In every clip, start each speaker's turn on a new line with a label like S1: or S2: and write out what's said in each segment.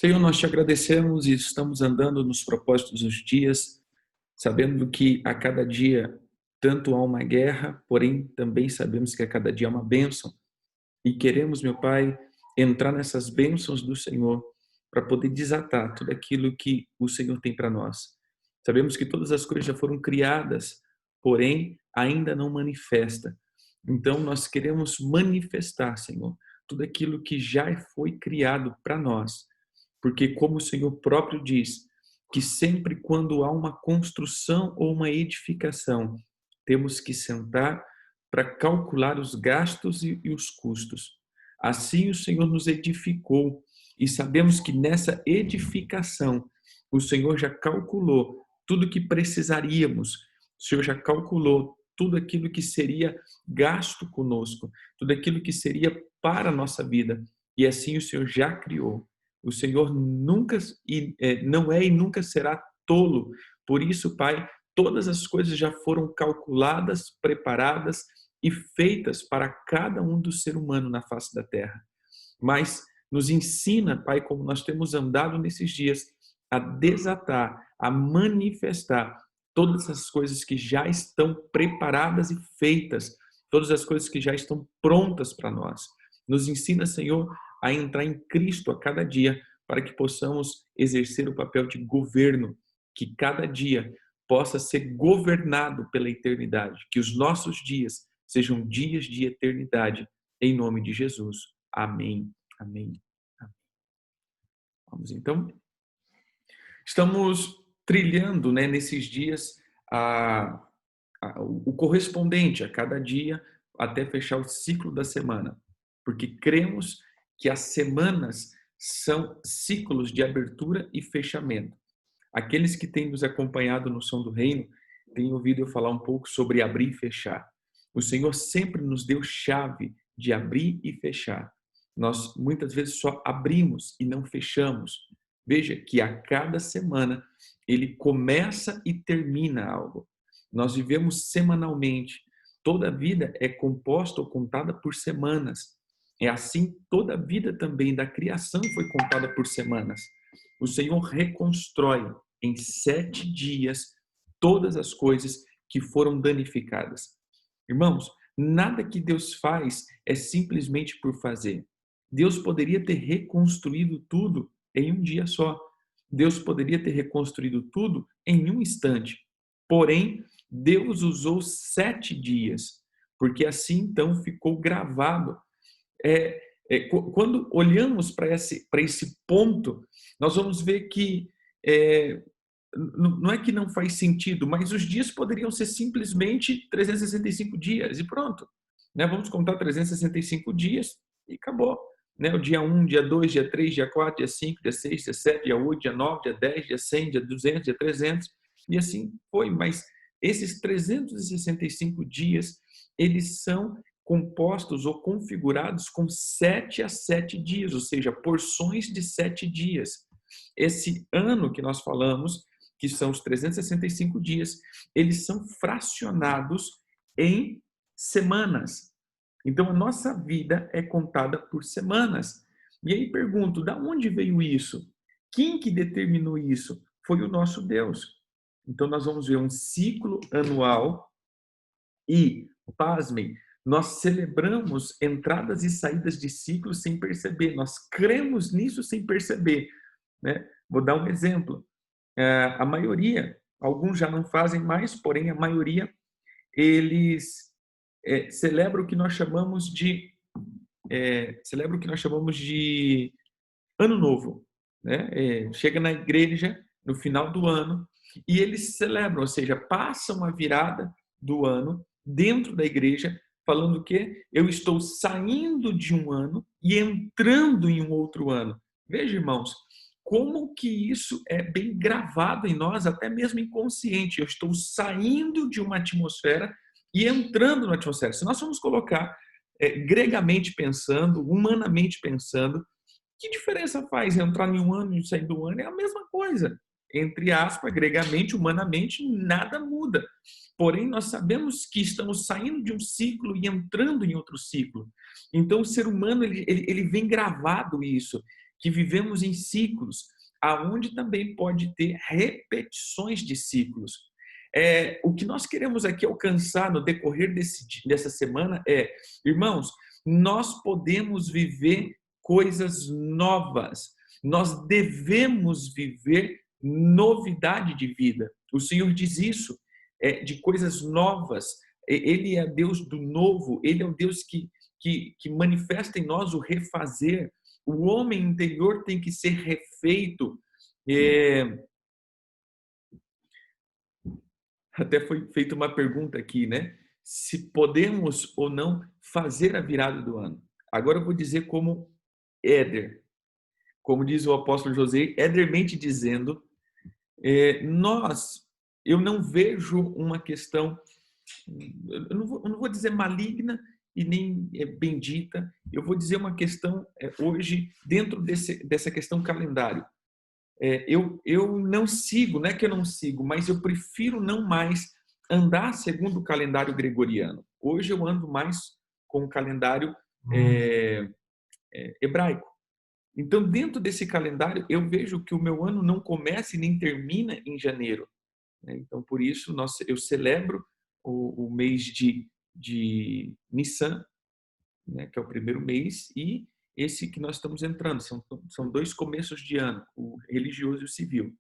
S1: Senhor, nós te agradecemos e estamos andando nos propósitos dos dias, sabendo que a cada dia tanto há uma guerra, porém também sabemos que a cada dia há uma bênção. E queremos, meu Pai, entrar nessas bênçãos do Senhor para poder desatar tudo aquilo que o Senhor tem para nós. Sabemos que todas as coisas já foram criadas, porém ainda não manifesta. Então nós queremos manifestar, Senhor, tudo aquilo que já foi criado para nós. Porque como o Senhor próprio diz, que sempre quando há uma construção ou uma edificação, temos que sentar para calcular os gastos e os custos. Assim o Senhor nos edificou e sabemos que nessa edificação o Senhor já calculou tudo que precisaríamos, o Senhor já calculou tudo aquilo que seria gasto conosco, tudo aquilo que seria para a nossa vida. E assim o Senhor já criou. O Senhor nunca não é e nunca será tolo. Por isso, Pai, todas as coisas já foram calculadas, preparadas e feitas para cada um do ser humano na face da terra. Mas nos ensina, Pai, como nós temos andado nesses dias, a desatar, a manifestar todas as coisas que já estão preparadas e feitas, todas as coisas que já estão prontas para nós. Nos ensina, Senhor, a entrar em Cristo a cada dia, para que possamos exercer o papel de governo, que cada dia possa ser governado pela eternidade, que os nossos dias sejam dias de eternidade, em nome de Jesus. Amém. Amém. Amém. Vamos então. Estamos trilhando, nesses dias o correspondente a cada dia até fechar o ciclo da semana, porque cremos que as semanas são ciclos de abertura e fechamento. Aqueles que têm nos acompanhado no Som do Reino têm ouvido eu falar um pouco sobre abrir e fechar. O Senhor sempre nos deu chave de abrir e fechar. Nós muitas vezes só abrimos e não fechamos. Veja que a cada semana ele começa e termina algo. Nós vivemos semanalmente. Toda a vida é composta ou contada por semanas. É assim, toda a vida também da criação foi contada por semanas. O Senhor reconstrói em 7 dias todas as coisas que foram danificadas. Irmãos, nada que Deus faz é simplesmente por fazer. Deus poderia ter reconstruído tudo em um dia só. Deus poderia ter reconstruído tudo em um instante. Porém, Deus usou 7 dias, porque assim então ficou gravado. Quando olhamos para esse ponto, nós vamos ver que não é que não faz sentido, mas os dias poderiam ser simplesmente 365 dias e pronto. Vamos contar 365 dias e acabou. O dia 1, dia 2, dia 3, dia 4, dia 5, dia 6, dia 7, dia 8, dia 9, dia 10, dia 100, dia 200, dia 300, e assim foi. Mas esses 365 dias, eles são compostos ou configurados com 7 a 7 dias, ou seja, porções de 7 dias. Esse ano que nós falamos, que são os 365 dias, eles são fracionados em semanas. Então, a nossa vida é contada por semanas. E aí pergunto, da onde veio isso? Quem que determinou isso? Foi o nosso Deus. Então, nós vamos ver um ciclo anual e, pasmem, nós celebramos entradas e saídas de ciclos sem perceber. Nós cremos nisso sem perceber. Vou dar um exemplo. A maioria, alguns já não fazem mais, porém a maioria, eles celebram o que nós chamamos de Ano Novo. Chega na igreja no final do ano e eles celebram, ou seja, passam a virada do ano dentro da igreja, falando que eu estou saindo de um ano e entrando em um outro ano. Veja, irmãos, como que isso é bem gravado em nós, até mesmo inconsciente. Eu estou saindo de uma atmosfera e entrando na atmosfera. Se nós formos colocar gregamente pensando, humanamente pensando, que diferença faz entrar em um ano e sair do ano? É a mesma coisa. Entre aspas, gregamente, humanamente, nada muda. Porém, nós sabemos que estamos saindo de um ciclo e entrando em outro ciclo. Então, o ser humano, ele vem gravado isso. que vivemos em ciclos, aonde também pode ter repetições de ciclos. O que nós queremos aqui alcançar no decorrer dessa semana irmãos, nós podemos viver coisas novas. Nós devemos viver novidade de vida. O Senhor diz isso, de coisas novas. Ele é Deus do novo, Ele é o Deus que manifesta em nós o refazer. O homem interior tem que ser refeito. Até foi feita uma pergunta aqui, né? Se podemos ou não fazer a virada do ano. Agora eu vou dizer como Éder, como diz o apóstolo José, Édermente dizendo, eu não vejo uma questão, eu não vou dizer maligna e nem bendita, eu vou dizer uma questão hoje dentro dessa questão calendário. Eu não sigo, não é que eu não sigo, mas eu prefiro não mais andar segundo o calendário gregoriano. Hoje eu ando mais com o calendário hebraico. Então, dentro desse calendário, eu vejo que o meu ano não começa e nem termina em janeiro. Então, por isso, eu celebro o mês de Nissan, né, que é o primeiro mês, e esse que nós estamos entrando. São 2 começos de ano, o religioso e o civil.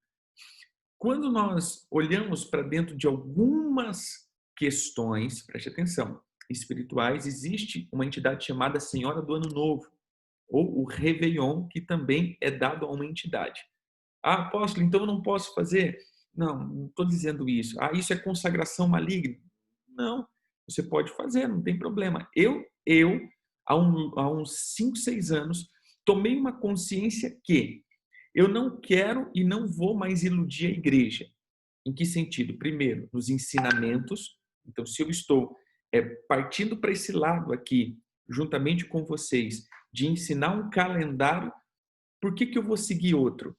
S1: Quando nós olhamos para dentro de algumas questões, preste atenção, espirituais, existe uma entidade chamada Senhora do Ano Novo, ou o Réveillon, que também é dado a uma entidade. Apóstolo, então eu não posso fazer? Não estou dizendo isso. Isso é consagração maligna? Não, você pode fazer, não tem problema. Eu há uns 5, 6 anos, tomei uma consciência que eu não quero e não vou mais iludir a igreja. Em que sentido? Primeiro, nos ensinamentos. Então, se eu estou partindo para esse lado aqui, juntamente com vocês, de ensinar um calendário, por que eu vou seguir outro?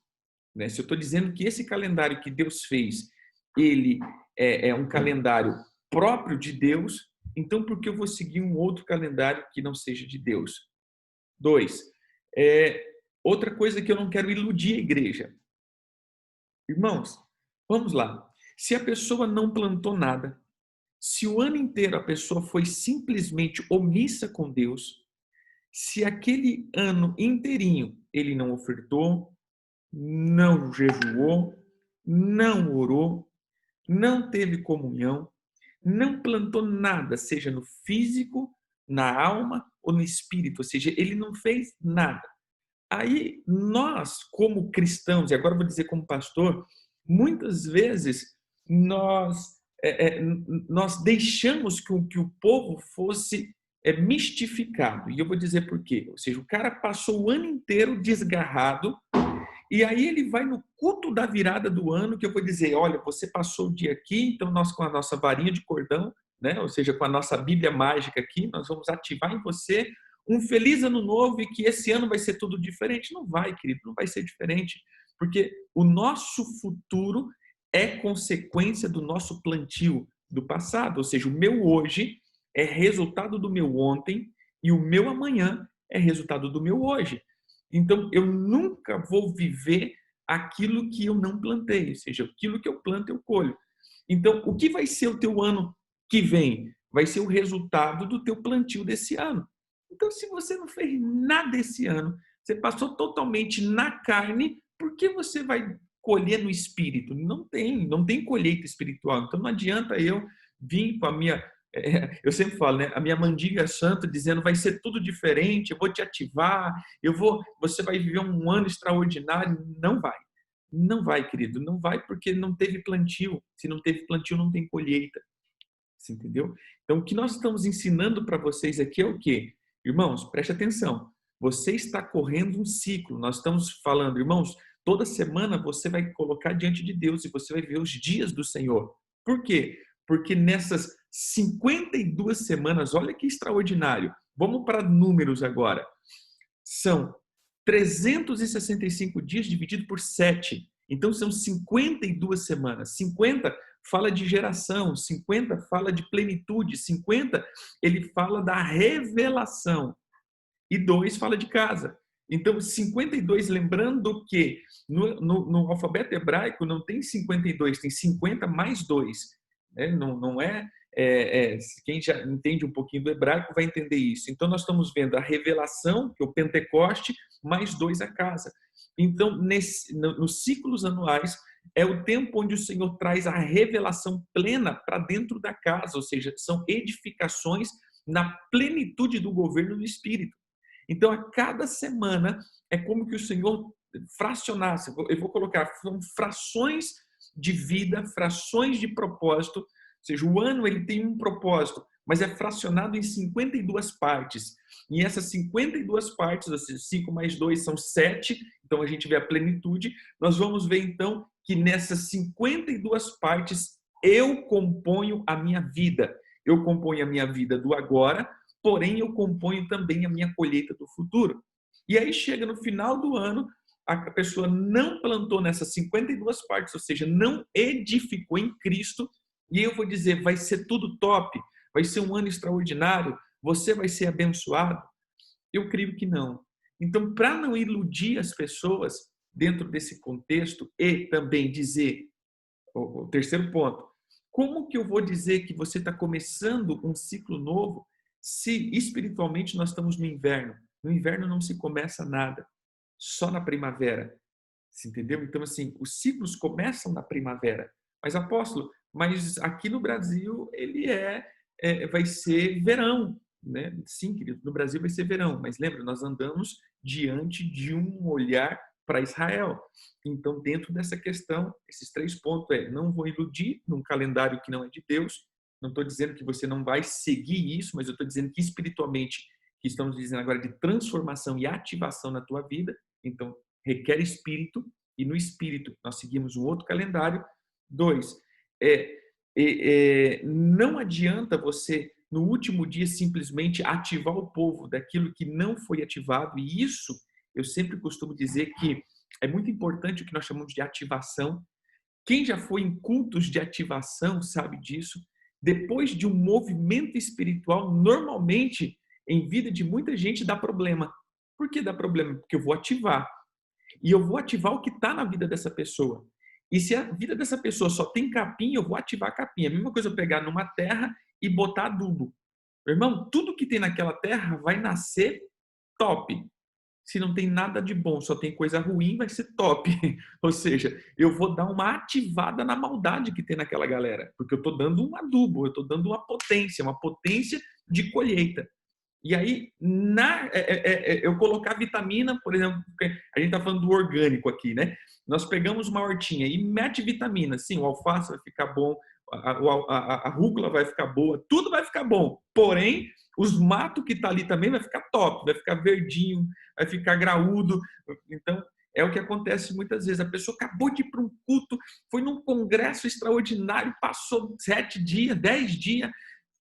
S1: Se eu estou dizendo que esse calendário que Deus fez, ele é um calendário próprio de Deus, então por que eu vou seguir um outro calendário que não seja de Deus? 2, outra coisa que eu não quero iludir a igreja. Irmãos, vamos lá. Se a pessoa não plantou nada, se o ano inteiro a pessoa foi simplesmente omissa com Deus, se aquele ano inteirinho ele não ofertou, não jejuou, não orou, não teve comunhão, não plantou nada, seja no físico, na alma ou no espírito, ou seja, ele não fez nada. Aí nós, como cristãos, e agora vou dizer como pastor, muitas vezes nós deixamos que o povo fosse mistificado. E eu vou dizer por quê. Ou seja, o cara passou o ano inteiro desgarrado, e aí ele vai no culto da virada do ano, que eu vou dizer, olha, você passou o dia aqui, então nós com a nossa varinha de cordão, né, ou seja, com a nossa Bíblia mágica aqui, nós vamos ativar em você um feliz ano novo e que esse ano vai ser tudo diferente. Não vai, querido, não vai ser diferente, porque o nosso futuro é consequência do nosso plantio do passado, ou seja, o meu hoje é resultado do meu ontem e o meu amanhã é resultado do meu hoje. Então, eu nunca vou viver aquilo que eu não plantei, ou seja, aquilo que eu planto, eu colho. Então, o que vai ser o teu ano que vem? Vai ser o resultado do teu plantio desse ano. Então, se você não fez nada esse ano, você passou totalmente na carne, por que você vai colher no espírito? Não tem colheita espiritual. Então, não adianta eu vir com a minha... eu sempre falo, né? A minha mandiga santa dizendo vai ser tudo diferente, eu vou te ativar, você vai viver um ano extraordinário. Não vai, querido, não vai, porque não teve plantio. Se não teve plantio, não tem colheita. Você entendeu? Então, o que nós estamos ensinando para vocês aqui é o quê? Irmãos, preste atenção. Você está correndo um ciclo. Nós estamos falando, irmãos, toda semana você vai colocar diante de Deus e você vai ver os dias do Senhor. Por quê? Porque nessas 52 semanas, olha que extraordinário. Vamos para números agora. São 365 dias dividido por 7. Então, são 52 semanas. 50 fala de geração, 50 fala de plenitude, 50 ele fala da revelação. E 2 fala de casa. Então, 52, lembrando que no alfabeto hebraico não tem 52, tem 50 mais 2. Né? Não é, quem já entende um pouquinho do hebraico vai entender isso. Então, nós estamos vendo a revelação, que é o Pentecoste, mais 2 a casa. Então, nos ciclos anuais, é o tempo onde o Senhor traz a revelação plena para dentro da casa, ou seja, são edificações na plenitude do governo do Espírito. Então, a cada semana, é como que o Senhor fracionasse, eu vou colocar, são frações de vida, frações de propósito, ou seja, o ano ele tem um propósito, mas é fracionado em 52 partes. E essas 52 partes, ou seja, 5 mais 2 são 7, então a gente vê a plenitude. Nós vamos ver então que nessas 52 partes eu componho a minha vida. Eu componho a minha vida do agora, porém eu componho também a minha colheita do futuro. E aí chega no final do ano, a pessoa não plantou nessas 52 partes, ou seja, não edificou em Cristo, e eu vou dizer, vai ser tudo top, vai ser um ano extraordinário, você vai ser abençoado. Eu creio que não. Então, para não iludir as pessoas dentro desse contexto e também dizer, o terceiro ponto, como que eu vou dizer que você está começando um ciclo novo se espiritualmente nós estamos no inverno? No inverno não se começa nada, só na primavera. Você entendeu? Então, assim, os ciclos começam na primavera. Mas, apóstolo, mas aqui no Brasil ele vai ser verão, né? Sim, querido, no Brasil vai ser verão, mas lembra, nós andamos diante de um olhar para Israel. Então, dentro dessa questão, esses 3 pontos não vou iludir num calendário que não é de Deus, não estou dizendo que você não vai seguir isso, mas eu estou dizendo que espiritualmente, que estamos dizendo agora de transformação e ativação na tua vida, então requer espírito, e no espírito nós seguimos um outro calendário. 2, não adianta você, no último dia, simplesmente ativar o povo daquilo que não foi ativado, e isso eu sempre costumo dizer que é muito importante o que nós chamamos de ativação. Quem já foi em cultos de ativação sabe disso. Depois de um movimento espiritual, normalmente, em vida de muita gente, dá problema. Por que dá problema? Porque eu vou ativar. E eu vou ativar o que está na vida dessa pessoa. E se a vida dessa pessoa só tem capim, eu vou ativar a capim. É a mesma coisa eu pegar numa terra e botar adubo. Irmão, tudo que tem naquela terra vai nascer top. Se não tem nada de bom, só tem coisa ruim, vai ser top. Ou seja, eu vou dar uma ativada na maldade que tem naquela galera, porque eu estou dando um adubo, eu estou dando uma potência de colheita. E aí, eu colocar vitamina, por exemplo, a gente está falando do orgânico aqui, né? Nós pegamos uma hortinha e mete vitamina. Sim, o alface vai ficar bom, a rúcula vai ficar boa, tudo vai ficar bom. Porém, os matos que tá ali também vai ficar top, vai ficar verdinho, vai ficar graúdo. Então, é o que acontece muitas vezes. A pessoa acabou de ir para um culto, foi num congresso extraordinário, passou 7 dias, 10 dias,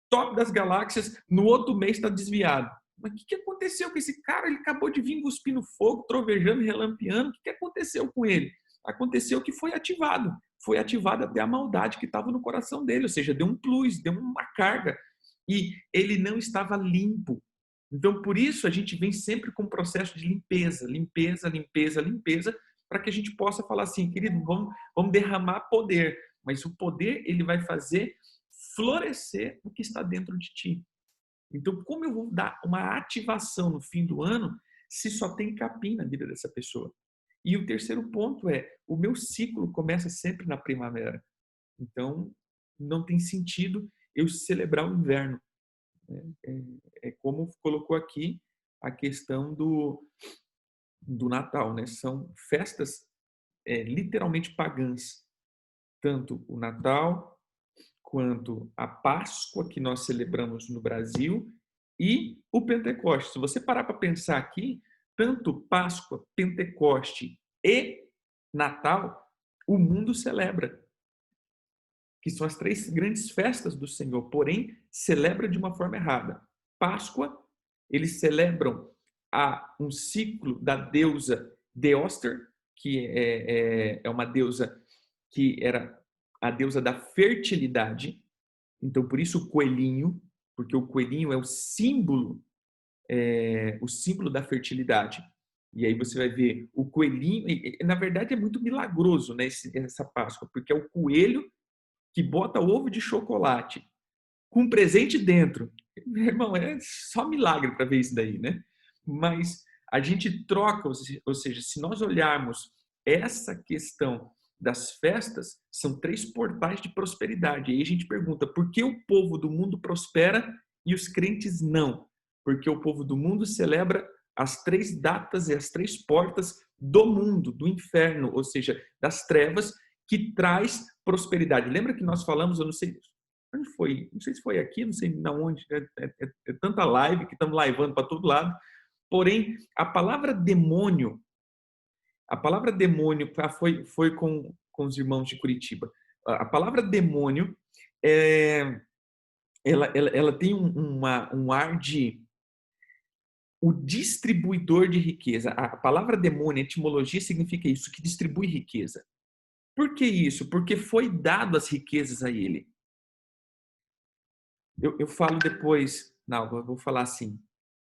S1: top das galáxias, no outro mês está desviado. Mas o que aconteceu com esse cara? Ele acabou de vir cuspindo fogo, trovejando, relampeando. O que aconteceu com ele? Aconteceu que foi ativado. Foi ativada até a maldade que estava no coração dele, ou seja, deu um plus, deu uma carga. E ele não estava limpo. Então, por isso, a gente vem sempre com um processo de limpeza, limpeza, limpeza, limpeza, para que a gente possa falar assim, querido, vamos derramar poder. Mas o poder, ele vai fazer florescer o que está dentro de ti. Então, como eu vou dar uma ativação no fim do ano se só tem capim na vida dessa pessoa? E o terceiro ponto o meu ciclo começa sempre na primavera. Então, não tem sentido eu celebrar o inverno. É como colocou aqui a questão do Natal, né? São festas literalmente pagãs. Tanto o Natal quanto a Páscoa que nós celebramos no Brasil e o Pentecoste. Se você parar para pensar aqui, tanto Páscoa, Pentecoste e Natal, o mundo celebra, que são as 3 grandes festas do Senhor, porém celebra de uma forma errada. Páscoa, eles celebram um ciclo da deusa Deoster, que é uma deusa que era a deusa da fertilidade. Então, por isso o coelhinho, porque o coelhinho é o símbolo da fertilidade. E aí você vai ver o coelhinho, na verdade é muito milagroso, né, essa Páscoa, porque é o coelho que bota ovo de chocolate com um presente dentro. Meu irmão, é só milagre para ver isso daí, né? Mas a gente troca, ou seja, se nós olharmos essa questão das festas, são 3 portais de prosperidade. E aí a gente pergunta, por que o povo do mundo prospera e os crentes não? Porque o povo do mundo celebra as 3 datas e as 3 portas do mundo, do inferno, ou seja, das trevas, que traz prosperidade. Lembra que nós falamos, eu não sei onde foi, não sei se foi aqui, não sei na onde, é tanta live que estamos livando para todo lado. Porém, a palavra demônio foi com os irmãos de Curitiba. A palavra demônio, é, ela tem um ar de o distribuidor de riqueza. A palavra demônio, a etimologia significa isso, que distribui riqueza. Por que isso? Porque foi dado as riquezas a ele. Eu falo depois, não, eu vou falar assim,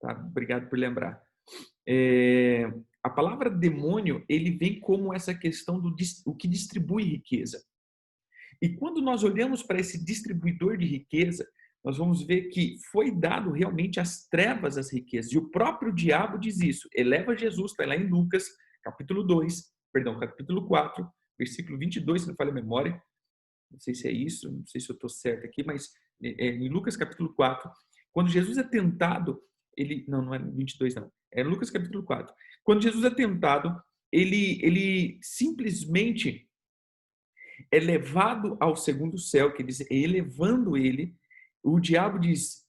S1: tá? Obrigado por lembrar. A palavra demônio, ele vem como essa questão do o que distribui riqueza. E quando nós olhamos para esse distribuidor de riqueza, nós vamos ver que foi dado realmente às trevas as riquezas. E o próprio diabo diz isso. Eleva Jesus, está lá em Lucas, capítulo 4, versículo 22, se não falha a memória. Não sei se é isso, não sei se eu estou certo aqui, mas em Lucas capítulo 4, quando Jesus é tentado, não é 22 não, é Lucas capítulo 4. Quando Jesus é tentado, ele simplesmente é levado ao segundo céu, que diz, elevando ele, o diabo diz,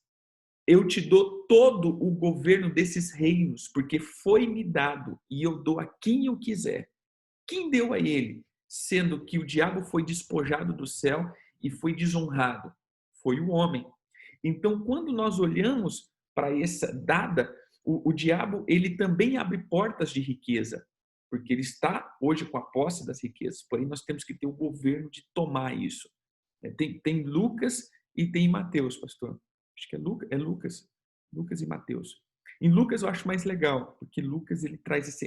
S1: eu te dou todo o governo desses reinos, porque foi-me dado, e eu dou a quem eu quiser. Quem deu a ele? Sendo que o diabo foi despojado do céu e foi desonrado. Foi o homem. Então, quando nós olhamos para essa dada, o diabo ele também abre portas de riqueza, porque ele está hoje com a posse das riquezas. Porém, nós temos que ter o governo de tomar isso. Tem Lucas e tem Mateus, pastor. Acho que é Lucas e Mateus. Em Lucas eu acho mais legal, porque Lucas ele traz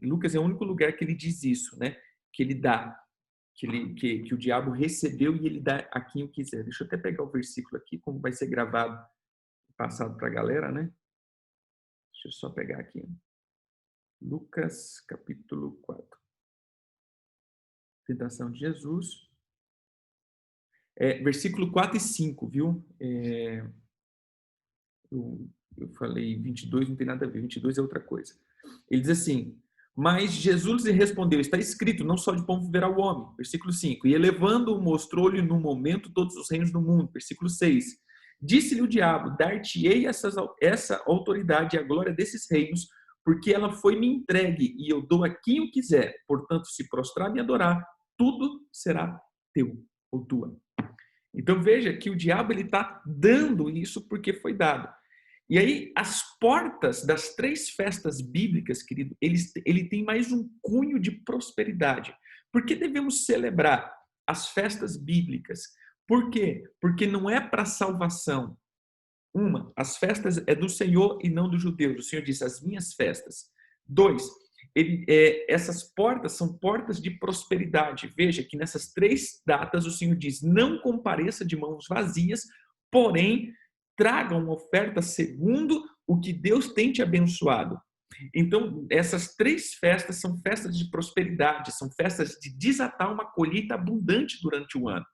S1: Lucas é o único lugar que ele diz isso, né? Que ele dá, que o diabo recebeu e ele dá a quem eu quiser. Deixa eu até pegar o versículo aqui, como vai ser gravado, passado para a galera, né? Deixa eu só pegar aqui. Lucas, capítulo 4. Tentação de Jesus. Versículo 4 e 5, viu? Eu falei 22, não tem nada a ver, 22 é outra coisa. Ele diz assim, mas Jesus lhe respondeu, está escrito, não só de pão viverá o homem. Versículo 5, e elevando-o, mostrou-lhe no momento todos os reinos do mundo. Versículo 6, disse-lhe o diabo, dar-te-ei essa autoridade e a glória desses reinos, porque ela foi-me entregue e eu dou a quem eu quiser. Portanto, se prostrar e me adorar, tudo será teu ou tua. Então veja que o diabo ele está dando isso porque foi dado. E aí as portas das 3 festas bíblicas, querido, ele tem mais um cunho de prosperidade. Por que devemos celebrar as festas bíblicas? Por quê? Porque não é para salvação. As festas é do Senhor e não dos judeus. O Senhor disse, as minhas festas. 2, essas portas são portas de prosperidade. Veja que nessas 3 datas o Senhor diz, não compareça de mãos vazias, porém traga uma oferta segundo o que Deus tem te abençoado. Então, essas 3 festas são festas de prosperidade, são festas de desatar uma colheita abundante durante o ano.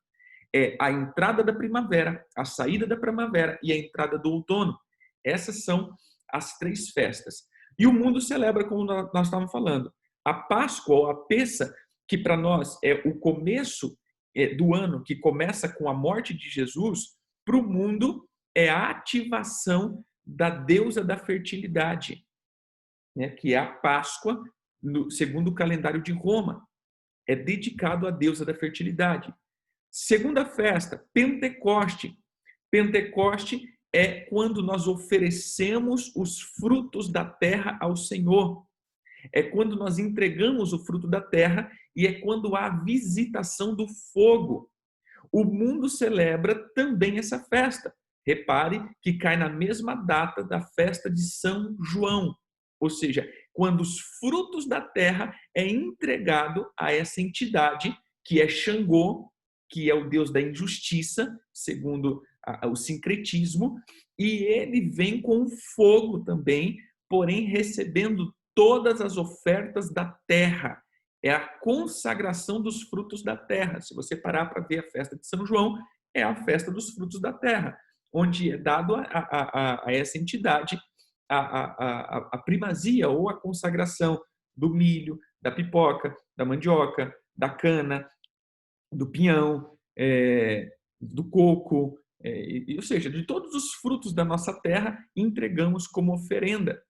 S1: É a entrada da primavera, a saída da primavera e a entrada do outono. Essas são as 3 festas. E o mundo celebra, como nós estávamos falando, a Páscoa ou a Pessa, que para nós é o começo do ano, que começa com a morte de Jesus, para o mundo é a ativação da deusa da fertilidade, né? Que é a Páscoa, segundo o calendário de Roma. É dedicado à deusa da fertilidade. Segunda festa, Pentecoste. Pentecoste é quando nós oferecemos os frutos da terra ao Senhor. É quando nós entregamos o fruto da terra e é quando há a visitação do fogo. O mundo celebra também essa festa. Repare que cai na mesma data da festa de São João. Ou seja, quando os frutos da terra é entregado a essa entidade que é Xangô, que é o deus da injustiça, segundo o sincretismo, e ele vem com fogo também, porém recebendo todas as ofertas da terra. É a consagração dos frutos da terra. Se você parar para ver a festa de São João, é a festa dos frutos da terra, onde é dado a essa entidade a primazia ou a consagração do milho, da pipoca, da mandioca, da cana, do pinhão, do coco, ou seja, de todos os frutos da nossa terra, entregamos como oferenda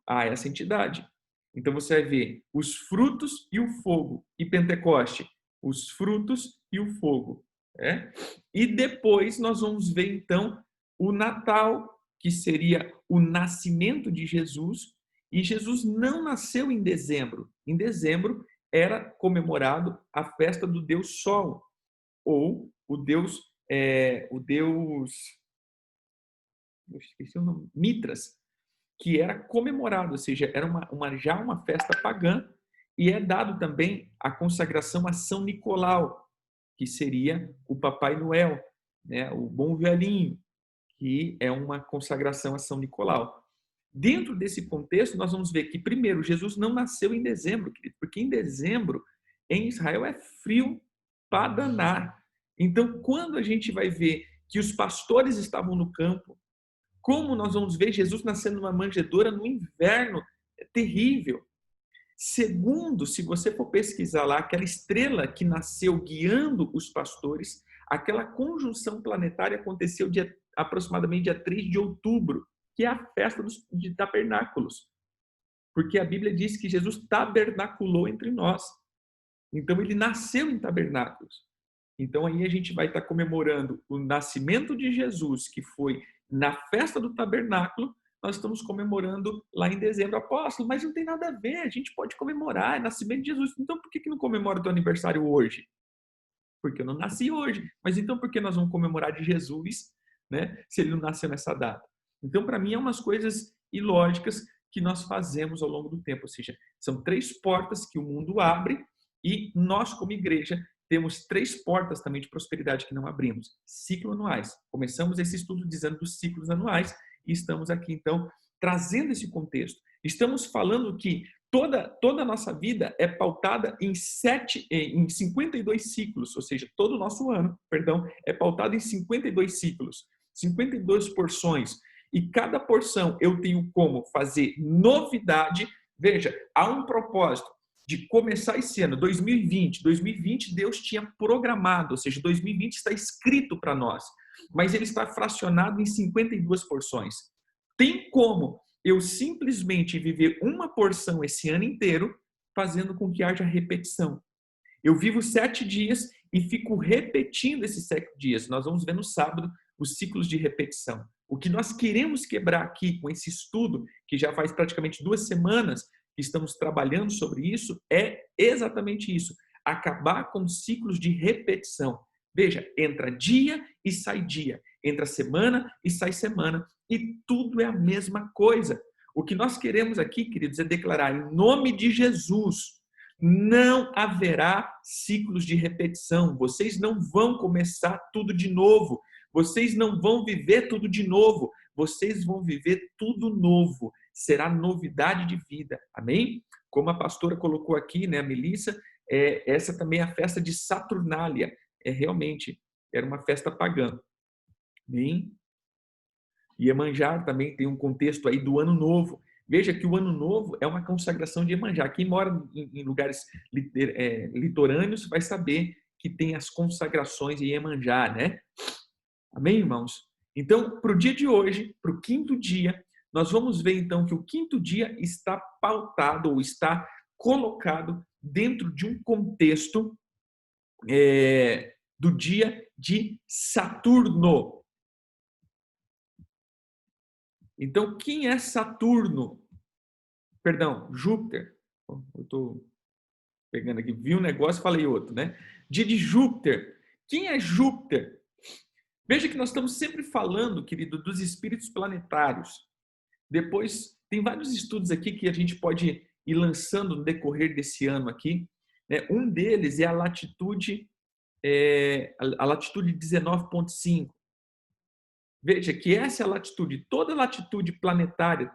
S1: a essa entidade. Então você vai ver os frutos e o fogo, e Pentecoste, os frutos e o fogo. E depois nós vamos ver então o Natal, que seria o nascimento de Jesus, e Jesus não nasceu em dezembro. Em dezembro era comemorado a festa do Deus Sol, ou o Deus, eu esqueci o nome, Mitras, que era comemorado, ou seja, era já uma festa pagã, e é dado também a consagração a São Nicolau, que seria o Papai Noel, né, o bom velhinho, que é uma consagração a São Nicolau. Dentro desse contexto, nós vamos ver que, primeiro, Jesus não nasceu em dezembro, querido, porque em dezembro, em Israel, é frio para danar. Então, quando a gente vai ver que os pastores estavam no campo, como nós vamos ver Jesus nascendo numa manjedoura no inverno, é terrível. Segundo, se você for pesquisar lá, aquela estrela que nasceu guiando os pastores, aquela conjunção planetária aconteceu aproximadamente dia 3 de outubro, que é a festa de tabernáculos. Porque a Bíblia diz que Jesus tabernaculou entre nós. Então, ele nasceu em tabernáculos. Então, aí a gente vai estar comemorando o nascimento de Jesus, que foi na festa do tabernáculo. Nós estamos comemorando lá em dezembro. Apóstolo, mas não tem nada a ver, a gente pode comemorar, é nascimento de Jesus. Então, por que não comemora o teu aniversário hoje? Porque eu não nasci hoje. Mas então, por que nós vamos comemorar de Jesus, né, se ele não nasceu nessa data? Então, para mim, é umas coisas ilógicas que nós fazemos ao longo do tempo. Ou seja, são 3 portas que o mundo abre e nós, como igreja, temos 3 portas também de prosperidade que não abrimos. Ciclos anuais. Começamos esse estudo dizendo dos ciclos anuais e estamos aqui, então, trazendo esse contexto. Estamos falando que toda a nossa vida é pautada em 52 ciclos, ou seja, todo o nosso ano, é pautado em 52 ciclos, 52 porções. E cada porção eu tenho como fazer novidade. Veja, há um propósito de começar esse ano, 2020. 2020 Deus tinha programado, ou seja, 2020 está escrito para nós, mas ele está fracionado em 52 porções. Tem como eu simplesmente viver uma porção esse ano inteiro, fazendo com que haja repetição. Eu vivo 7 dias e fico repetindo esses 7 dias. Nós vamos ver no sábado os ciclos de repetição. O que nós queremos quebrar aqui com esse estudo, que já faz praticamente 2 semanas que estamos trabalhando sobre isso, é exatamente isso. Acabar com ciclos de repetição. Veja, entra dia e sai dia. Entra semana e sai semana. E tudo é a mesma coisa. O que nós queremos aqui, queridos, é declarar em nome de Jesus: não haverá ciclos de repetição. Vocês não vão começar tudo de novo. Vocês não vão viver tudo de novo. Vocês vão viver tudo novo. Será novidade de vida. Amém? Como a pastora colocou aqui, né, a Melissa, essa também é a festa de Saturnália. Realmente, era uma festa pagã. Amém? Iemanjá também tem um contexto aí do Ano Novo. Veja que o Ano Novo é uma consagração de Iemanjá. Quem mora em lugares litorâneos vai saber que tem as consagrações de Iemanjá, né? Amém, irmãos? Então, para o dia de hoje, para o 5º dia, nós vamos ver então que o 5º dia está pautado ou está colocado dentro de um contexto do dia de Saturno. Então, quem é Saturno? Perdão, Júpiter. Eu estou pegando aqui, vi um negócio e falei outro, né? Dia de Júpiter. Quem é Júpiter? Veja que nós estamos sempre falando, querido, dos espíritos planetários. Depois, tem vários estudos aqui que a gente pode ir lançando no decorrer desse ano aqui, né? Um deles é a latitude 19,5. Veja que essa é a latitude, toda latitude planetária.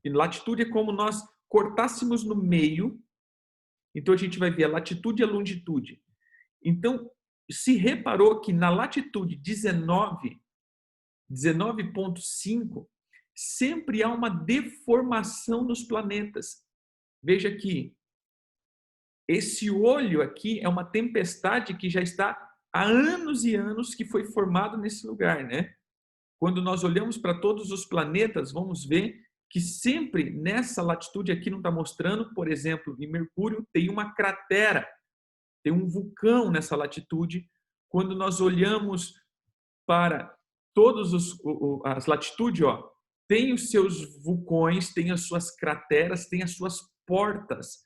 S1: E latitude é como nós cortássemos no meio, então a gente vai ver a latitude e a longitude. Então, se reparou que na latitude 19,5, sempre há uma deformação nos planetas. Veja que esse olho aqui é uma tempestade que já está há anos e anos que foi formado nesse lugar, né? Quando nós olhamos para todos os planetas, vamos ver que sempre nessa latitude aqui não está mostrando, por exemplo, em Mercúrio tem uma cratera, tem um vulcão nessa latitude. Quando nós olhamos para todas as latitudes, ó, tem os seus vulcões, tem as suas crateras, tem as suas portas,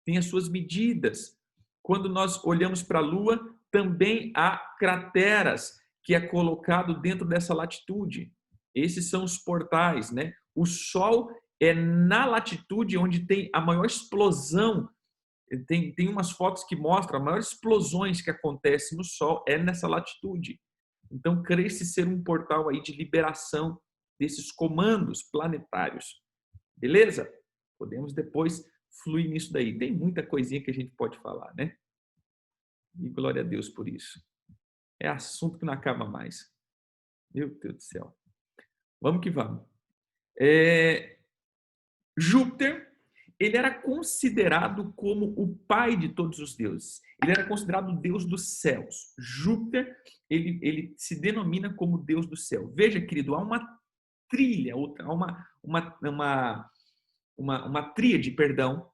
S1: tem as suas medidas. Quando nós olhamos para a Lua, também há crateras que é colocado dentro dessa latitude. Esses são os portais, né? O Sol é na latitude onde tem a maior explosão. Tem umas fotos que mostram as maiores explosões que acontecem no Sol é nessa latitude. Então, crê-se ser um portal aí de liberação desses comandos planetários. Beleza? Podemos depois fluir nisso daí. Tem muita coisinha que a gente pode falar, né? E glória a Deus por isso. É assunto que não acaba mais. Meu Deus do céu. Vamos que vamos. Júpiter, ele era considerado como o pai de todos os deuses. Ele era considerado o deus dos céus. Júpiter, ele se denomina como deus do céu. Veja, querido, há uma trilha, uma tríade, perdão,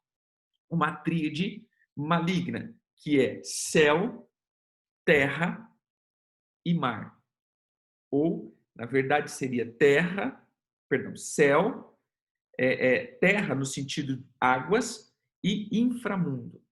S1: uma tríade maligna, que é céu, terra e mar. Ou, na verdade, seria céu, terra no sentido águas e inframundo.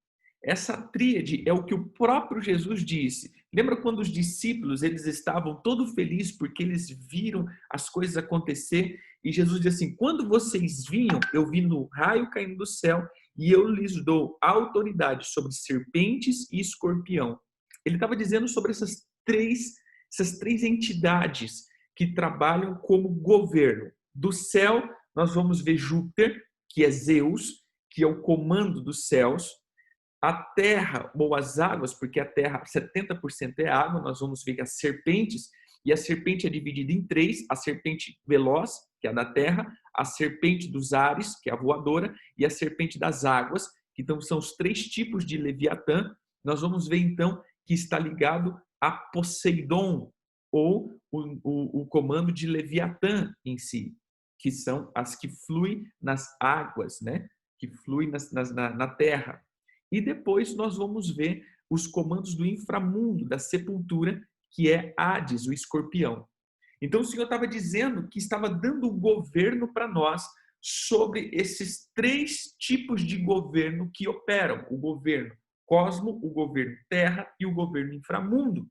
S1: Essa tríade é o que o próprio Jesus disse. Lembra quando os discípulos eles estavam todos felizes porque eles viram as coisas acontecer e Jesus disse assim: quando vocês vinham, eu vi no raio caindo do céu e eu lhes dou autoridade sobre serpentes e escorpião. Ele estava dizendo sobre essas três entidades que trabalham como governo. Do céu, nós vamos ver Júpiter, que é Zeus, que é o comando dos céus. A terra, ou as águas, porque a terra 70% é água, nós vamos ver que as serpentes, e a serpente é dividida em três: a serpente veloz, que é a da terra, a serpente dos ares, que é a voadora, e a serpente das águas, que então são os três tipos de Leviatã. Nós vamos ver então que está ligado a Poseidon, ou o comando de Leviatã em si, que são as que fluem nas águas, né? Que fluem na terra. E depois nós vamos ver os comandos do inframundo, da sepultura, que é Hades, o escorpião. Então o Senhor estava dizendo que estava dando o governo para nós sobre esses três tipos de governo que operam: o governo cosmo, o governo terra e o governo inframundo.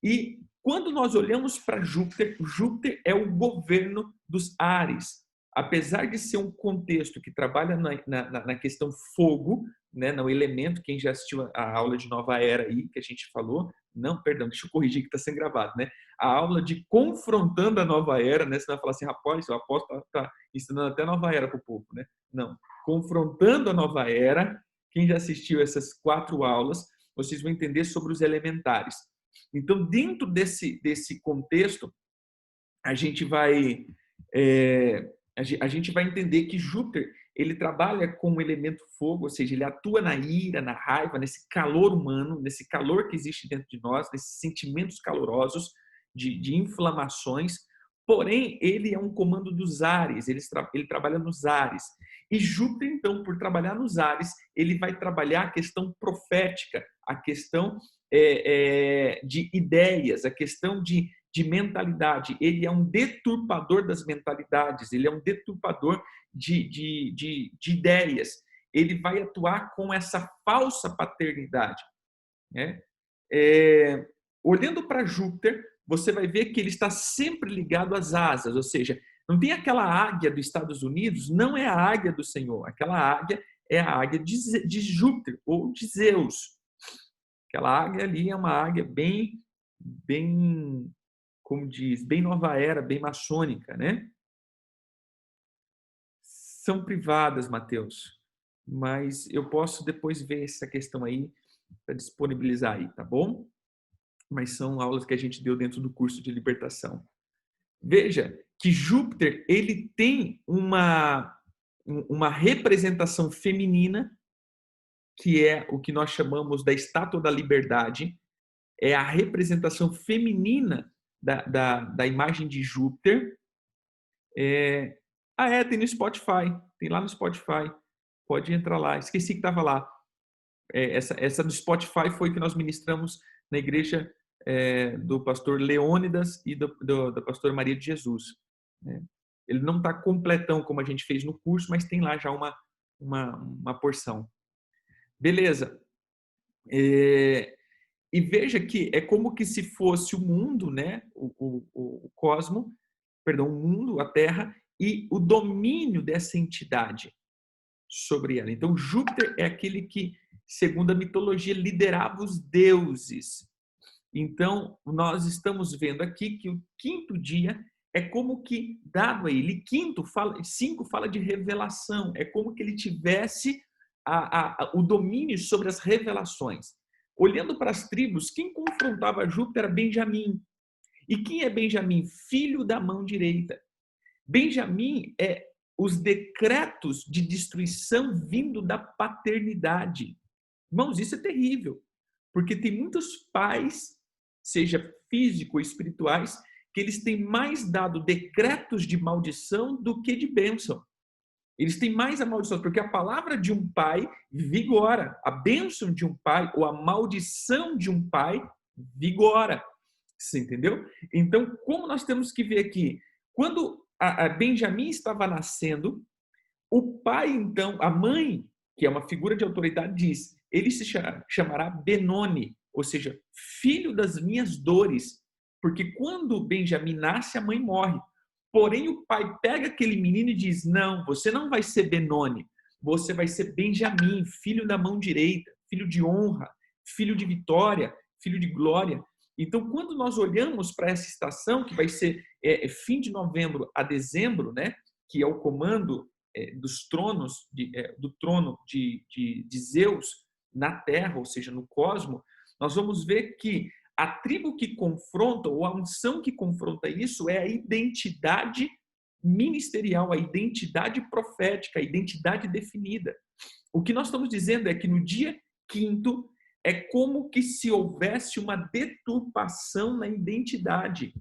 S1: E quando nós olhamos para Júpiter, Júpiter é o governo dos ares. Apesar de ser um contexto que trabalha na questão fogo, né, no elemento, quem já assistiu a aula de Nova Era aí, que a gente falou, não, perdão, deixa eu corrigir que está sendo gravado, né? A aula de confrontando a Nova Era, né? Você vai falar assim, rapaz, o apóstolo está ensinando até a Nova Era para o povo, né? Não, confrontando a Nova Era, quem já assistiu essas 4 aulas, vocês vão entender sobre os elementares. Então, dentro desse contexto, a gente vai entender que Júpiter ele trabalha com o elemento fogo, ou seja, ele atua na ira, na raiva, nesse calor humano, nesse calor que existe dentro de nós, nesses sentimentos calorosos de inflamações. Porém, ele é um comando dos ares, ele trabalha nos ares. E Júpiter, então, por trabalhar nos ares, ele vai trabalhar a questão profética, a questão de ideias, a questão de mentalidade. Ele é um deturpador das mentalidades, ele é um deturpador de ideias. Ele vai atuar com essa falsa paternidade, né? Olhando para Júpiter, você vai ver que ele está sempre ligado às asas, ou seja, Não tem aquela águia dos Estados Unidos, não é a águia do Senhor. Aquela águia é a águia de Júpiter ou de Zeus. Aquela águia ali é uma águia bem, como diz, bem nova era, bem maçônica, né? São privadas, Mateus, mas eu posso depois ver essa questão aí para disponibilizar aí, tá bom? Mas são aulas que a gente deu dentro do curso de libertação. Veja que Júpiter, ele tem uma representação feminina, que é o que nós chamamos da Estátua da Liberdade, é a representação feminina da imagem de Júpiter. Tem no Spotify, tem lá no Spotify, pode entrar lá, esqueci que estava lá. Essa do Spotify foi que nós ministramos na igreja do pastor Leônidas e da pastora Maria de Jesus. Ele não está completão como a gente fez no curso, mas tem lá já uma porção. Beleza. E veja que é como que se fosse o mundo, né? O cosmo, perdão, o mundo, a Terra, e o domínio dessa entidade sobre ela. Então, Júpiter é aquele que, segundo a mitologia, liderava os deuses. Então, nós estamos vendo aqui que o quinto dia é como que, dado a ele, cinco fala de revelação, é como que ele tivesse o domínio sobre as revelações. Olhando para as tribos, quem confrontava Júpiter era Benjamim. E quem é Benjamim? Filho da mão direita. Benjamim é os decretos de destruição vindo da paternidade. Irmãos, isso é terrível, porque tem muitos pais, seja físico ou espirituais, que eles têm mais dado decretos de maldição do que de bênção. Eles têm mais a maldição, porque a palavra de um pai vigora, a bênção de um pai ou a maldição de um pai vigora. Você entendeu? Então, como nós temos que ver aqui, quando a Benjamim estava nascendo, o pai, então, a mãe, que é uma figura de autoridade, diz, ele se chamará Benoni, ou seja, filho das minhas dores, porque quando Benjamim nasce, a mãe morre. Porém, o pai pega aquele menino e diz, não, você não vai ser Benoni, você vai ser Benjamim, filho da mão direita, filho de honra, filho de vitória, filho de glória. Então, quando nós olhamos para essa estação, que vai ser fim de novembro a dezembro, né, que é o comando dos tronos, do trono de Zeus na Terra, ou seja, no cosmo, nós vamos ver que a tribo que confronta, ou a unção que confronta isso, é a identidade ministerial, a identidade profética, a identidade definida. O que nós estamos dizendo é que no dia quinto é como que se houvesse uma deturpação na identidade.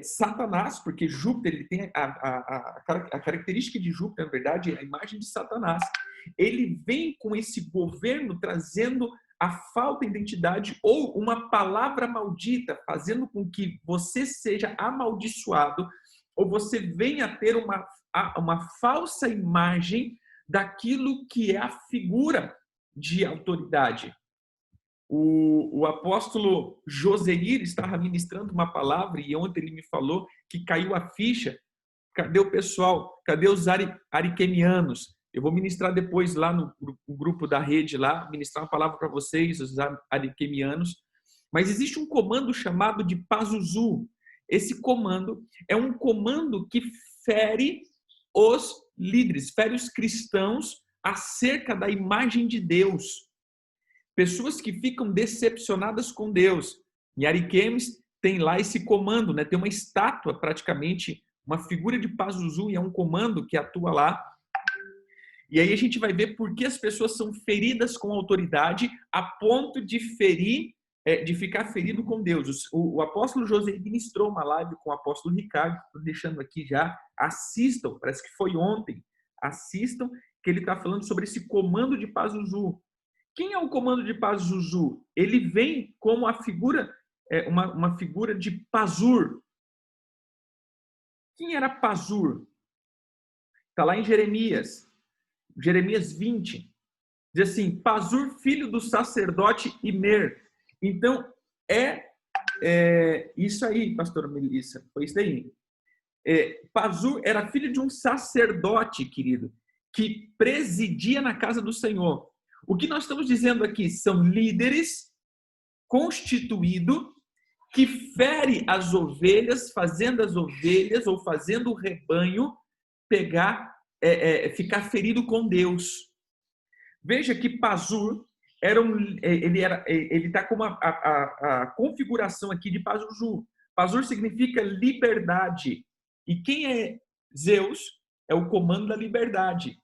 S1: Satanás, porque Júpiter ele tem a característica de Júpiter, na verdade, é a imagem de Satanás. Ele vem com esse governo trazendo a falta de identidade ou uma palavra maldita, fazendo com que você seja amaldiçoado ou você venha a ter uma falsa imagem daquilo que é a figura de autoridade. O apóstolo Joseir estava ministrando uma palavra e ontem ele me falou que caiu a ficha. Cadê o pessoal? Cadê os ariquemianos? Eu vou ministrar depois lá no grupo da rede, lá, ministrar uma palavra para vocês, os ariquemianos. Mas existe um comando chamado de Pazuzu. Esse comando é um comando que fere os líderes, fere os cristãos acerca da imagem de Deus. Pessoas que ficam decepcionadas com Deus. Em Ariquemes tem lá esse comando, né? Tem uma estátua, praticamente, uma figura de Pazuzu, e é um comando que atua lá. E aí a gente vai ver por que as pessoas são feridas com autoridade a ponto de ficar ferido com Deus. O apóstolo José ministrou uma live com o apóstolo Ricardo, estou deixando aqui já, assistam, parece que foi ontem, assistam, que ele está falando sobre esse comando de Pazuzu. Quem é o comando de Pazuzu? Ele vem como a figura, uma figura de Pazur. Quem era Pazur? Está lá em Jeremias 20. Diz assim, Pazur, filho do sacerdote Imer. Então, isso aí, pastora Melissa, foi isso aí. Pazur era filho de um sacerdote, querido, que presidia na casa do Senhor. O que nós estamos dizendo aqui são líderes constituídos que fere as ovelhas, fazendo as ovelhas ou fazendo o rebanho ficar ferido com Deus. Veja que Pazur ele está com a configuração aqui de Pazuzu. Pazur significa liberdade. E quem é Zeus? É o comando da liberdade.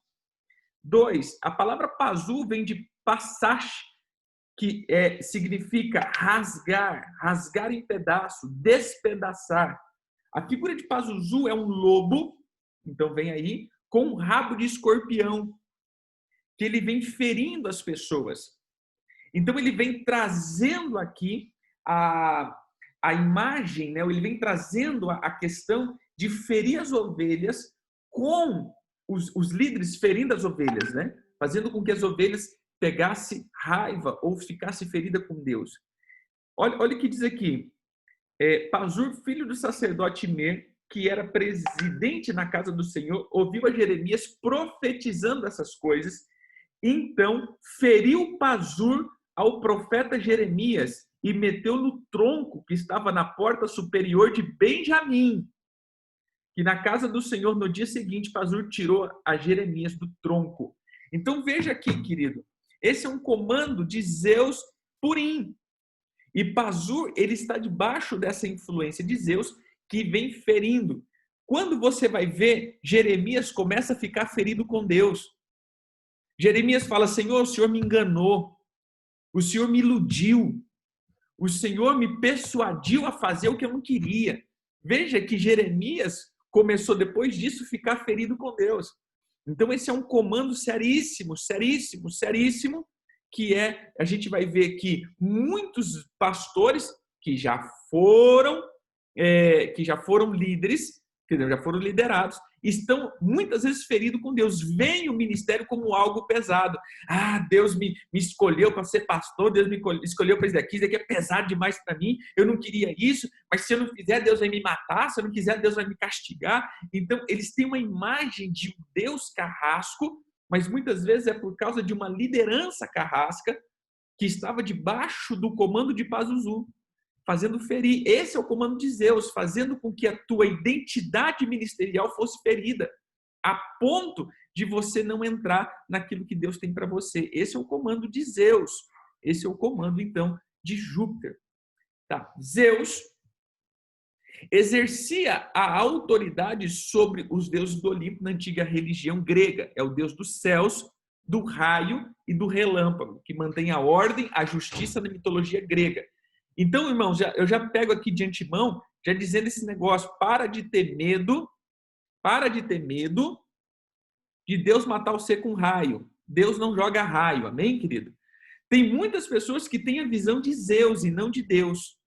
S1: 2. A palavra Pazur vem de Passash, que significa rasgar em pedaço, despedaçar. A figura de Pazuzu é um lobo, então vem aí, com um rabo de escorpião, que ele vem ferindo as pessoas. Então ele vem trazendo aqui a imagem, né? Ele vem trazendo a questão de ferir as ovelhas com os líderes ferindo as ovelhas, né? Fazendo com que as ovelhas pegasse raiva ou ficasse ferida com Deus. Olha o que diz aqui. Pazur, filho do sacerdote Mer, que era presidente na casa do Senhor, ouviu a Jeremias profetizando essas coisas. Então, feriu Pazur ao profeta Jeremias e meteu no tronco que estava na porta superior de Benjamim. Que na casa do Senhor, no dia seguinte, Pazur tirou a Jeremias do tronco. Então, veja aqui, querido. Esse é um comando de Zeus Purim. E Pazur, ele está debaixo dessa influência de Zeus que vem ferindo. Quando você vai ver, Jeremias começa a ficar ferido com Deus. Jeremias fala: Senhor, o Senhor me enganou. O Senhor me iludiu. O Senhor me persuadiu a fazer o que eu não queria. Veja que Jeremias começou, depois disso, a ficar ferido com Deus. Então, esse é um comando seríssimo, seríssimo, seríssimo, que a gente vai ver que muitos pastores que já foram líderes, já foram liderados, estão muitas vezes feridos com Deus. Vem o ministério como algo pesado. Deus me escolheu para ser pastor, Deus me escolheu para isso daqui é pesado demais para mim, eu não queria isso, mas se eu não fizer, Deus vai me matar, se eu não quiser, Deus vai me castigar. Então, eles têm uma imagem de um Deus carrasco, mas muitas vezes é por causa de uma liderança carrasca que estava debaixo do comando de Pazuzu, fazendo ferir. Esse é o comando de Zeus, fazendo com que a tua identidade ministerial fosse ferida, a ponto de você não entrar naquilo que Deus tem para você. Esse é o comando de Zeus. Esse é o comando, então, de Júpiter. Tá. Zeus exercia a autoridade sobre os deuses do Olimpo na antiga religião grega. É o deus dos céus, do raio e do relâmpago, que mantém a ordem, a justiça na mitologia grega. Então, irmãos, eu já pego aqui de antemão, já dizendo esse negócio: para de ter medo de Deus matar você com raio. Deus não joga raio, amém, querido? Tem muitas pessoas que têm a visão de Zeus e não de Deus.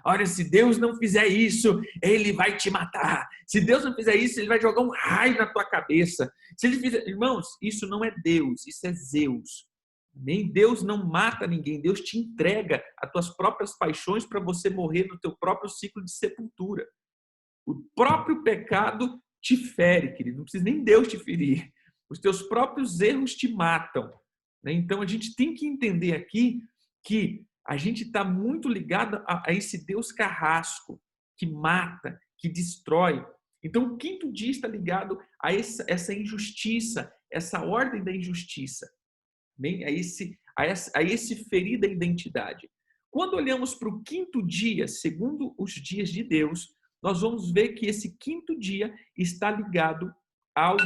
S1: Olha, se Deus não fizer isso, ele vai te matar. Se Deus não fizer isso, ele vai jogar um raio na tua cabeça. Se ele fizer... Irmãos, isso não é Deus, isso é Zeus. Amém? Deus não mata ninguém, Deus te entrega as tuas próprias paixões para você morrer no teu próprio ciclo de sepultura. O próprio pecado te fere, querido. Não precisa nem Deus te ferir. Os teus próprios erros te matam. Então, a gente tem que entender aqui que a gente está muito ligado a esse Deus carrasco, que mata, que destrói. Então, o quinto dia está ligado a essa injustiça, essa ordem da injustiça. Bem, a esse ferir da identidade. Quando olhamos para o quinto dia, segundo os dias de Deus, nós vamos ver que esse quinto dia está ligado ao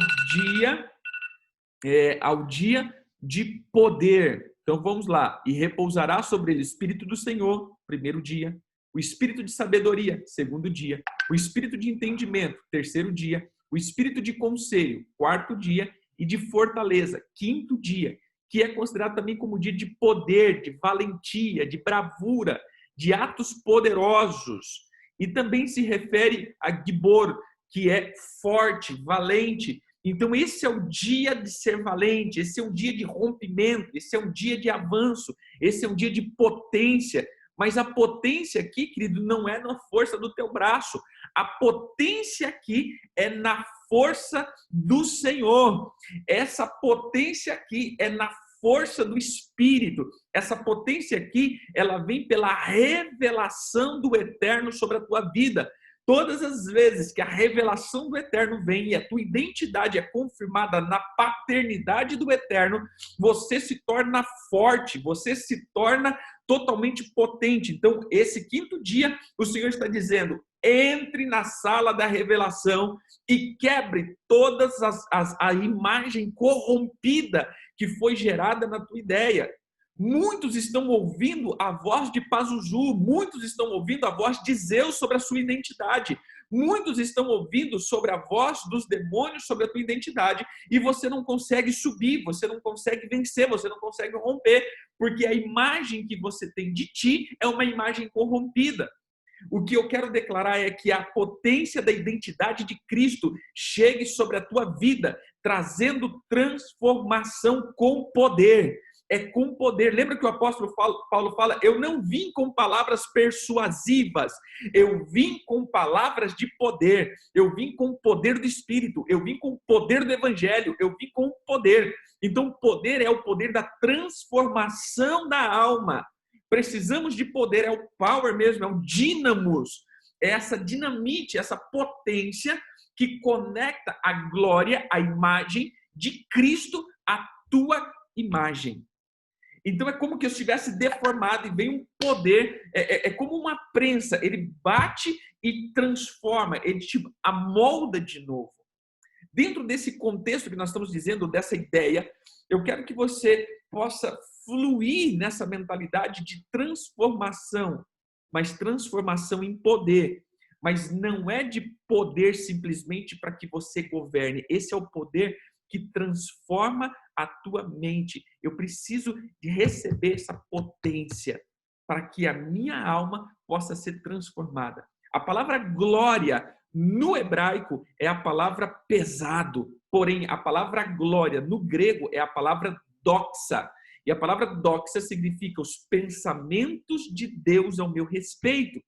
S1: dia de poder. Então vamos lá. E repousará sobre ele o Espírito do Senhor, primeiro dia. O Espírito de sabedoria, segundo dia. O Espírito de entendimento, terceiro dia. O Espírito de conselho, quarto dia. E de fortaleza, quinto dia. Que é considerado também como dia de poder, de valentia, de bravura, de atos poderosos. E também se refere a Gibor, que é forte, valente. Então, esse é o dia de ser valente, esse é um dia de rompimento, esse é um dia de avanço, esse é um dia de potência, Mas a potência aqui, querido, não é na força do teu braço. A potência aqui é na força do Senhor. Essa potência aqui é na força do Espírito. Essa potência aqui, ela vem pela revelação do Eterno sobre a tua vida. Todas as vezes que a revelação do Eterno vem e a tua identidade é confirmada na paternidade do Eterno, você se torna forte, você se torna totalmente potente. Então, esse quinto dia, o Senhor está dizendo: entre na sala da revelação e quebre todas a imagem corrompida que foi gerada na tua ideia. Muitos estão ouvindo a voz de Pazuzu, muitos estão ouvindo a voz de Zeus sobre a sua identidade, muitos estão ouvindo sobre a voz dos demônios sobre a tua identidade, e você não consegue subir, você não consegue vencer, você não consegue romper, porque a imagem que você tem de ti é uma imagem corrompida. O que eu quero declarar é que a potência da identidade de Cristo chegue sobre a tua vida, trazendo transformação com poder. É com poder. Lembra que o apóstolo Paulo fala: eu não vim com palavras persuasivas, eu vim com palavras de poder, eu vim com o poder do Espírito, eu vim com o poder do Evangelho, eu vim com o poder. Então, o poder é o poder da transformação da alma. Precisamos de poder, é o power mesmo, é o dínamos, é essa dinamite, essa potência que conecta a glória, a imagem de Cristo à tua imagem. Então é como que eu estivesse deformado e vem um poder, é como uma prensa, ele bate e transforma, ele te amolda de novo. Dentro desse contexto que nós estamos dizendo, dessa ideia, eu quero que você possa fluir nessa mentalidade de transformação, mas transformação em poder. Mas não é de poder simplesmente para que você governe. Esse é o poder que transforma a tua mente. Eu preciso de receber essa potência para que a minha alma possa ser transformada. A palavra glória no hebraico é a palavra pesado, porém a palavra glória no grego é a palavra doxa. E a palavra doxa significa os pensamentos de Deus ao meu respeito.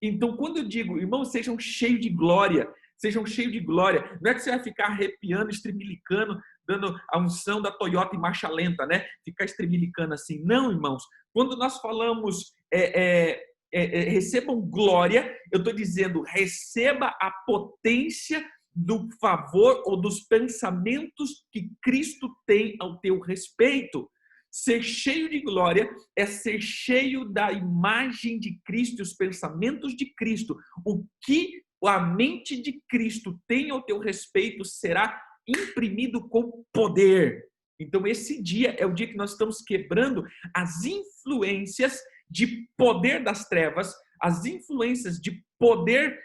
S1: Então, quando eu digo, irmãos, sejam cheios de glória, sejam cheios de glória, não é que você vai ficar arrepiando, estremilicando, dando a unção da Toyota em marcha lenta, né? Ficar estremilicando assim. Não, irmãos. Quando nós falamos recebam glória, eu estou dizendo, receba a potência do favor ou dos pensamentos que Cristo tem ao teu respeito. Ser cheio de glória é ser cheio da imagem de Cristo e os pensamentos de Cristo. O que a mente de Cristo tem ao teu respeito será imprimido com poder. Então, esse dia é o dia que nós estamos quebrando as influências de poder das trevas, as influências de poder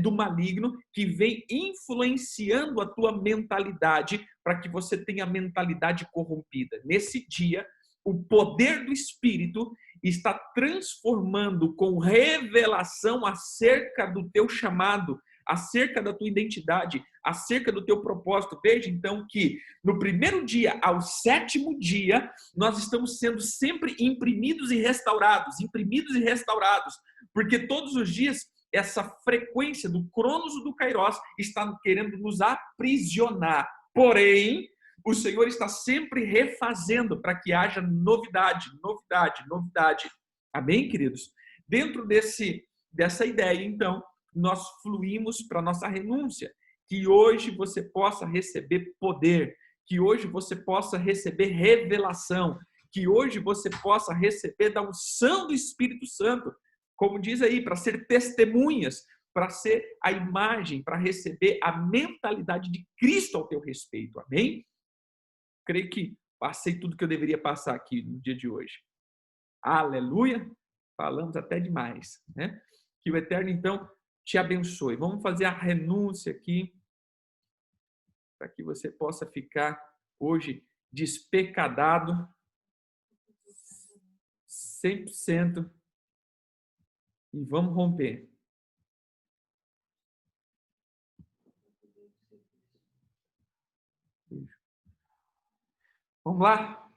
S1: do maligno que vem influenciando a tua mentalidade para que você tenha a mentalidade corrompida. Nesse dia, o poder do Espírito está transformando com revelação acerca do teu chamado, acerca da tua identidade, acerca do teu propósito. Veja então que no primeiro dia ao sétimo dia, nós estamos sendo sempre imprimidos e restaurados, porque todos os dias essa frequência do Cronos e do Kairos está querendo nos aprisionar. Porém, o Senhor está sempre refazendo para que haja novidade. Amém, queridos? Dentro dessa ideia, então, nós fluímos para a nossa renúncia. Que hoje você possa receber poder, que hoje você possa receber revelação, que hoje você possa receber da unção do Espírito Santo, como diz aí, para ser testemunhas, para ser a imagem, para receber a mentalidade de Cristo ao teu respeito. Amém? Creio que passei tudo que eu deveria passar aqui no dia de hoje. Aleluia! Falamos até demais, né? Que o Eterno, então, te abençoe. Vamos fazer a renúncia aqui, para que você possa ficar hoje despecadado 100% e vamos romper. Vamos lá?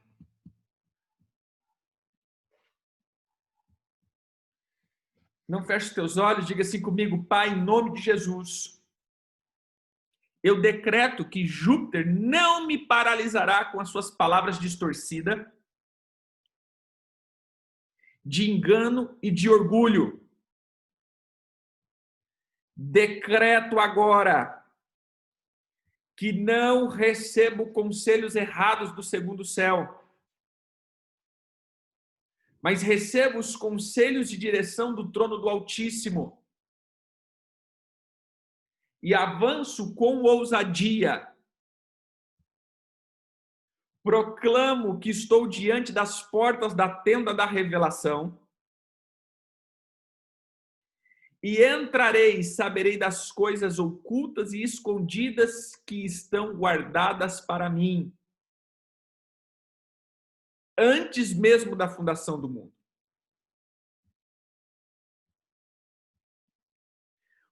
S1: Não feche os teus olhos, diga assim comigo: Pai, em nome de Jesus, eu decreto que Júpiter não me paralisará com as suas palavras distorcidas, de engano e de orgulho. Decreto agora que não recebo conselhos errados do segundo céu, mas recebo os conselhos de direção do trono do Altíssimo e avanço com ousadia. Proclamo que estou diante das portas da tenda da revelação e entrarei e saberei das coisas ocultas e escondidas que estão guardadas para mim, antes mesmo da fundação do mundo.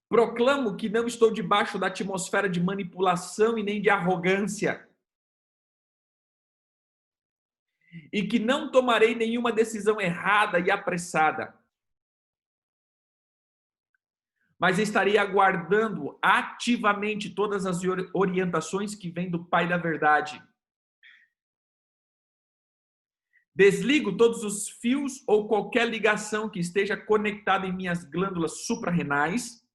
S1: Proclamo que não estou debaixo da atmosfera de manipulação e nem de arrogância, e que não tomarei nenhuma decisão errada e apressada, mas estarei aguardando ativamente todas as orientações que vêm do Pai da Verdade. Desligo todos os fios ou qualquer ligação que esteja conectada em minhas glândulas suprarrenais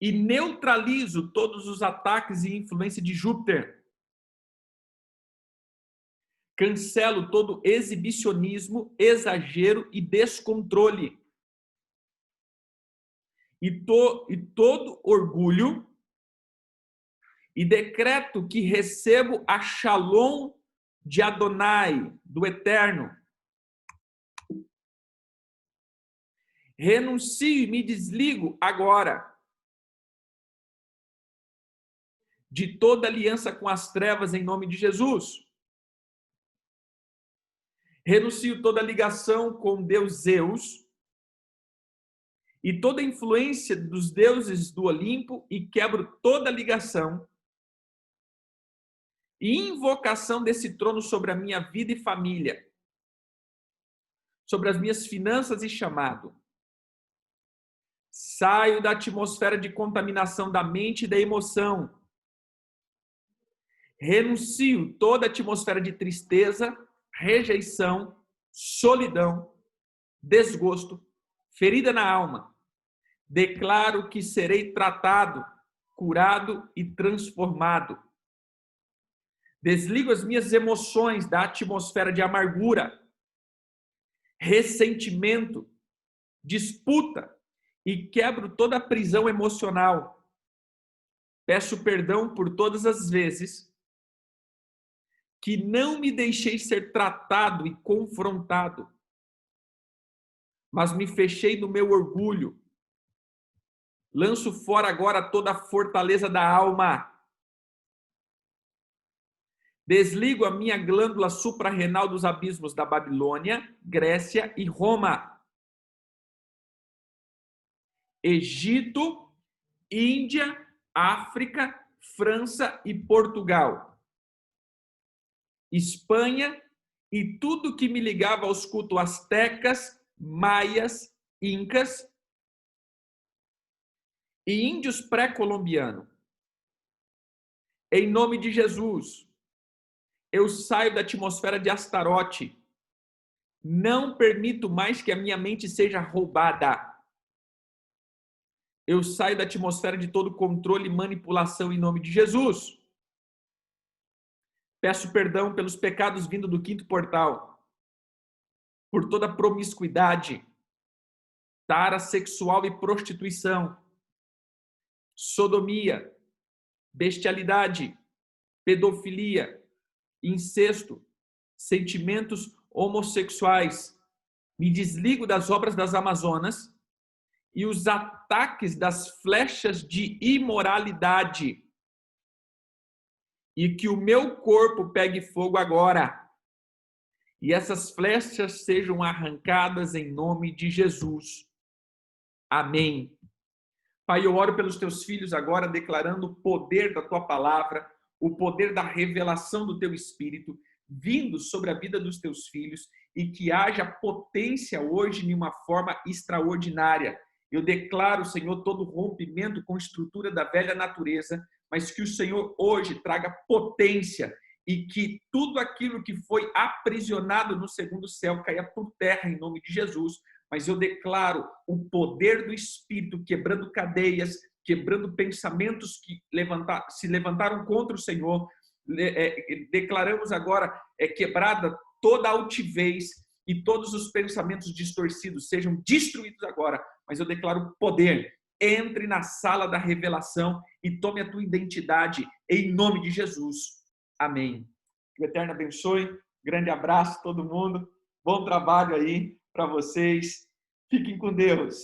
S1: e neutralizo todos os ataques e influência de Júpiter. Cancelo todo exibicionismo, exagero e descontrole. E todo orgulho, e decreto que recebo a Shalom de Adonai, do Eterno. Renuncio e me desligo agora de toda aliança com as trevas em nome de Jesus. Renuncio toda ligação com Deus Zeus e toda influência dos deuses do Olimpo e quebro toda ligação e invocação desse trono sobre a minha vida e família, sobre as minhas finanças e chamado. Saio da atmosfera de contaminação da mente e da emoção. Renuncio toda a atmosfera de tristeza, rejeição, solidão, desgosto, ferida na alma. Declaro que serei tratado, curado e transformado. Desligo as minhas emoções da atmosfera de amargura, ressentimento, disputa e quebro toda a prisão emocional. Peço perdão por todas as vezes que não me deixei ser tratado e confrontado, mas me fechei no meu orgulho. Lanço fora agora toda a fortaleza da alma. Desligo a minha glândula suprarrenal dos abismos da Babilônia, Grécia e Roma. Egito, Índia, África, França e Portugal. Espanha e tudo que me ligava aos cultos astecas, maias, incas e índios pré-colombianos. Em nome de Jesus, eu saio da atmosfera de Astarote. Não permito mais que a minha mente seja roubada. Eu saio da atmosfera de todo controle e manipulação em nome de Jesus. Peço perdão pelos pecados vindo do quinto portal, por toda promiscuidade, tara sexual e prostituição, sodomia, bestialidade, pedofilia, incesto, sentimentos homossexuais. Me desligo das obras das Amazonas e os ataques das flechas de imoralidade. E que o meu corpo pegue fogo agora. E essas flechas sejam arrancadas em nome de Jesus. Amém. Pai, eu oro pelos teus filhos agora, declarando o poder da tua palavra, o poder da revelação do teu Espírito. vindo sobre a vida dos teus filhos e que haja potência hoje de uma forma extraordinária. Eu declaro, Senhor, todo rompimento com a estrutura da velha natureza, mas que o Senhor hoje traga potência e que tudo aquilo que foi aprisionado no segundo céu caia por terra em nome de Jesus. Mas eu declaro o poder do Espírito quebrando cadeias, quebrando pensamentos que se levantaram contra o Senhor. Declaramos agora quebrada toda a altivez e todos os pensamentos distorcidos sejam destruídos agora. Mas eu declaro poder. Entre na sala da revelação e tome a tua identidade em nome de Jesus. Amém. Que o Eterno abençoe. Grande abraço a todo mundo. Bom trabalho aí para vocês. Fiquem com Deus.